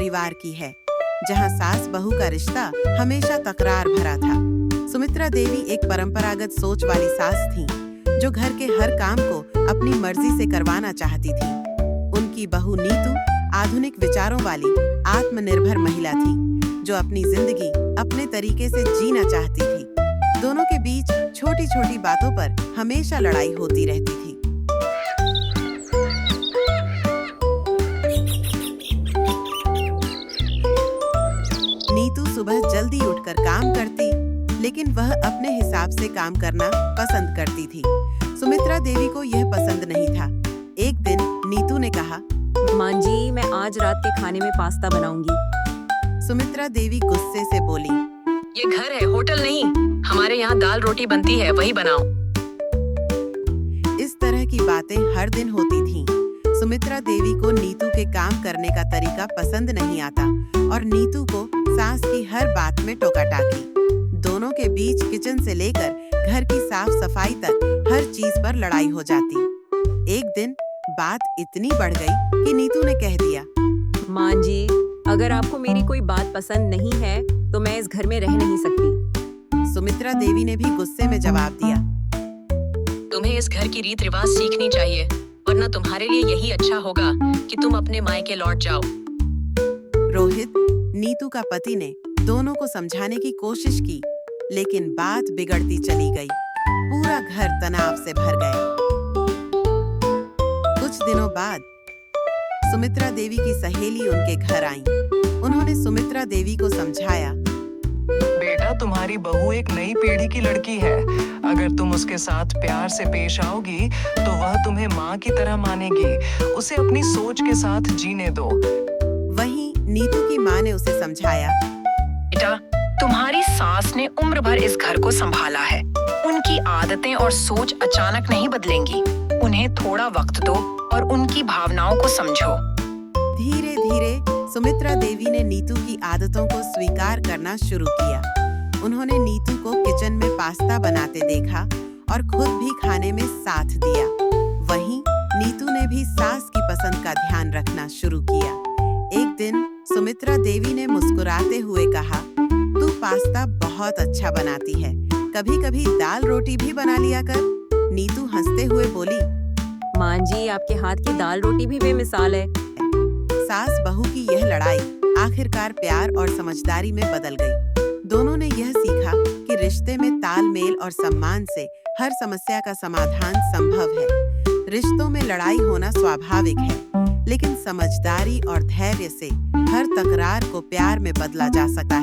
परिवार की है, जहाँ सास बहू का रिश्ता हमेशा तकरार भरा था। सुमित्रा देवी एक परंपरागत सोच वाली सास थीं, जो घर के हर काम को अपनी मर्जी से करवाना चाहती थी। उनकी बहू नीतू आधुनिक विचारों वाली आत्मनिर्भर महिला थी, जो अपनी जिंदगी अपने तरीके से जीना चाहती थी। दोनों के बीच छोटी छोटी बातों पर हमेशा लड़ाई होती रहती थी। नीतू सुबह जल्दी उठकर काम करती, लेकिन वह अपने हिसाब से काम करना पसंद करती थी। सुमित्रा देवी को यह पसंद नहीं था। एक दिन नीतू ने कहा, माँ जी, मैं आज रात के खाने में पास्ता बनाऊंगी। सुमित्रा देवी गुस्से से बोली, ये घर है, होटल नहीं। हमारे यहाँ दाल रोटी बनती है, वही बनाओ। इस तरह की बातें हर दिन होती थीं। सुमित्रा देवी को नीतू के काम करने का तरीका पसंद नहीं आता और नीतू को सास की हर बात में टोका टाकी। दोनों के बीच किचन से लेकर घर की साफ सफाई तक हर चीज पर लड़ाई हो जाती। एक दिन बात इतनी बढ़ गई कि नीतू ने कह दिया, माँ जी, अगर आपको मेरी कोई बात पसंद नहीं है तो मैं इस घर में रह नहीं सकती। सुमित्रा देवी ने भी गुस्से में जवाब दिया, तुम्हें इस घर की रीत रिवाज सीखनी चाहिए, वरना तुम्हारे लिए यही अच्छा होगा कि तुम अपने मायके लौट जाओ। रोहित, नीतू का पति, ने दोनों को समझाने की कोशिश की, लेकिन बात बिगड़ती चली गई। पूरा घर तनाव से भर गया। कुछ दिनों बाद सुमित्रा देवी की सहेली उनके घर आईं। उन्होंने सुमित्रा देवी को समझाया, बेटा, तुम्हारी बहू एक नई पीढ़ी की लड़की है। अगर तुम उसके साथ प्यार से पेश आओगी तो वह तुम्हें माँ की तरह मानेगी। उसे अपनी सोच के साथ जीने दो। वहीं नीतू की माँ ने उसे समझाया, बेटा, तुम्हारी सास ने उम्र भर इस घर को संभाला है। उनकी आदतें और सोच अचानक नहीं बदलेंगी। उन्हें थोड़ा वक्त दो और उनकी भावनाओं को समझो। धीरे धीरे सुमित्रा देवी ने नीतू की आदतों को स्वीकार करना शुरू किया। उन्होंने नीतू को किचन में पास्ता बनाते देखा और खुद भी खाने में साथ दिया। वहीं नीतू ने भी सास की पसंद का ध्यान रखना शुरू किया। एक दिन सुमित्रा देवी ने मुस्कुराते हुए कहा, तू पास्ता बहुत अच्छा बनाती है, कभी-कभी दाल रोटी भी बना लिया कर। नीतू हंसते हुए बोली, माँ जी, आपके हाथ की दाल रोटी भी बेमिसाल है। सास बहू की यह लड़ाई आखिरकार प्यार और समझदारी में बदल गई। दोनों ने यह सीखा कि रिश्ते में तालमेल और सम्मान से हर समस्या का समाधान संभव है। रिश्तों में लड़ाई होना स्वाभाविक है, लेकिन समझदारी और धैर्य से हर तकरार को प्यार में बदला जा सकता है।